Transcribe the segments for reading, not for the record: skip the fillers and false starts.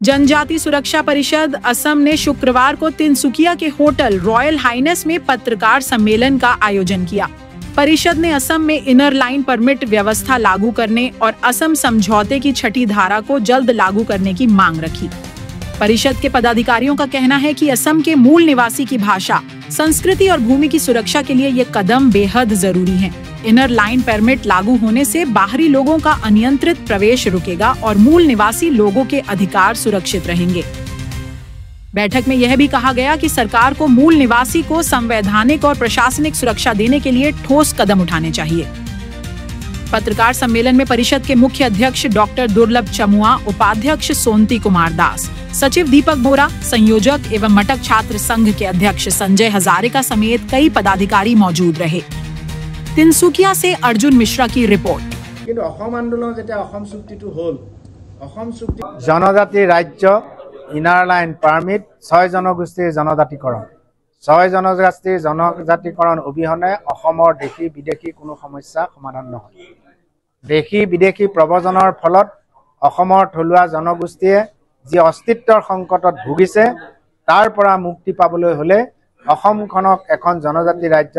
जनजाति सुरक्षा परिषद असम ने शुक्रवार को तिनसुकिया के होटल रॉयल हाइनेस में पत्रकार सम्मेलन का आयोजन किया। परिषद ने असम में इनर लाइन परमिट व्यवस्था लागू करने और असम समझौते की छठी धारा को जल्द लागू करने की मांग रखी। परिषद के पदाधिकारियों का कहना है कि असम के मूल निवासी की भाषा, संस्कृति और भूमि की सुरक्षा के लिए ये कदम बेहद जरूरी हैं। इनर लाइन परमिट लागू होने से बाहरी लोगों का अनियंत्रित प्रवेश रुकेगा और मूल निवासी लोगों के अधिकार सुरक्षित रहेंगे। बैठक में यह भी कहा गया कि सरकार को मूल निवासी को संवैधानिक और प्रशासनिक सुरक्षा देने के लिए ठोस कदम उठाने चाहिए। पत्रकार सम्मेलन में परिषद के मुख्य अध्यक्ष डॉक्टर दुर्लभ चमुआ, उपाध्यक्ष सोनती कुमार दास, सचिव दीपक बोरा, संयोजक एवं मटक छात्र संघ के अध्यक्ष संजय हजारिका समेत कई पदाधिकारी मौजूद रहे। तिनसुकिया से अर्जुन मिश्रा की रिपोर्ट। जनजाति राज्य इनार लाइन परमिट 6 जनगोष्ठीर जनजातिकरण 6 जनजातिर जनजातिकरण अभिहने अहोमर देशी विदेशी कोनो समस्या समाधान নহয়। देशी विदेशी प्रव्रजনৰ फলত अहोमर थलुৱা जनगोष्ठीয়ে যি अस्तित्वर संकटत भुगिছে তাৰ পৰা মুক্তি পাবলৈ হলে অসমখনক এখন জনজাতি ৰাজ্য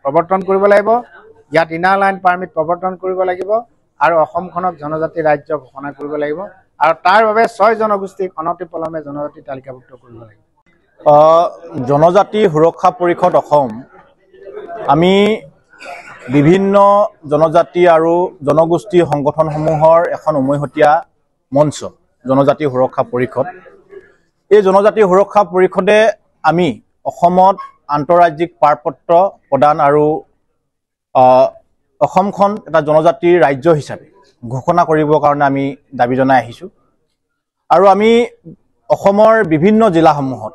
प्रवर्तन কৰিব লাগিব। ইয়াত ইনাৰ লাইন পাৰমিট प्रवर्तन কৰিব লাগিব আৰু অসমখনক জনজাতি ৰাজ্য ঘোষণা কৰিব লাগিব আৰু তাৰ বাবে 6 জনগোষ্ঠীক অনতিপলমে জনজাতি তালিকাভুক্ত কৰিব লাগিব। জনজাতি সুৰক্ষা পৰিষদ অসম আমি বিভিন্ন জনজাতি আৰু জনগোষ্ঠী সংগঠনসমূহৰ এখন উমৈহতীয়া মঞ্চ জনজাতি সুৰক্ষা পৰিষদ। এই জনজাতি সুৰক্ষা পৰিষদে আমি অসমত আন্তঃৰাজ্যিক পাৰপত্ৰ প্ৰদান আৰু অসমখন এটা জনজাতিৰ ৰাজ্য হিচাপে ঘোষণা কৰিবৰ কাৰণে আমি দাবী জনাই আহিছোঁ। আৰু আমি অসমৰ বিভিন্ন জিলাসমূহত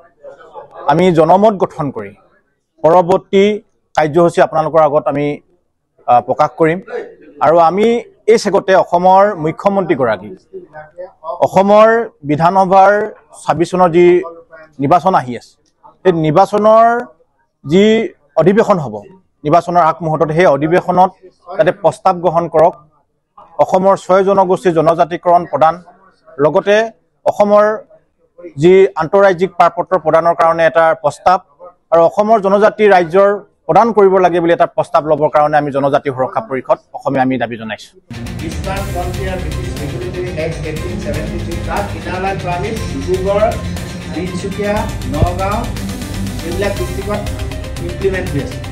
আমি জনমত গঠন কৰি পৰৱৰ্তী কাৰ্যসূচী আপোনালোকৰ আগত আমি প্ৰকাশ কৰিম। আৰু আমি এই চেগতে অসমৰ মুখ্যমন্ত্ৰীগৰাকী অসমৰ বিধানসভাৰ 26 চনৰ যি নিৰ্বাচন আহি আছে, এই নিৰ্বাচনৰ যি অধিৱেশন হ'ব, নিৰ্বাচনৰ আগমুহূৰ্তত সেই অধিৱেশনত যাতে প্ৰস্তাৱ গ্ৰহণ কৰক অসমৰ 6 জনগোষ্ঠীৰ জনজাতিকৰণ প্ৰদান, লগতে অসমৰ যি আন্তঃৰাজ্যিক পাৰপত্ৰ প্ৰদানৰ কাৰণে এটা প্ৰস্তাৱ আৰু অসমৰ জনজাতি ৰাজ্যৰ প্ৰদান কৰিব লাগে বুলি এটা প্ৰস্তাৱ ল'বৰ কাৰণে আমি জনজাতি সুৰক্ষা পৰিষদ অসমে আমি দাবী জনাইছোঁ। তিনচুকীয়া, নগাঁও এইবিলাক ডিষ্ট্ৰিক্টত ইমপ্লিমেণ্ট হৈ আছে।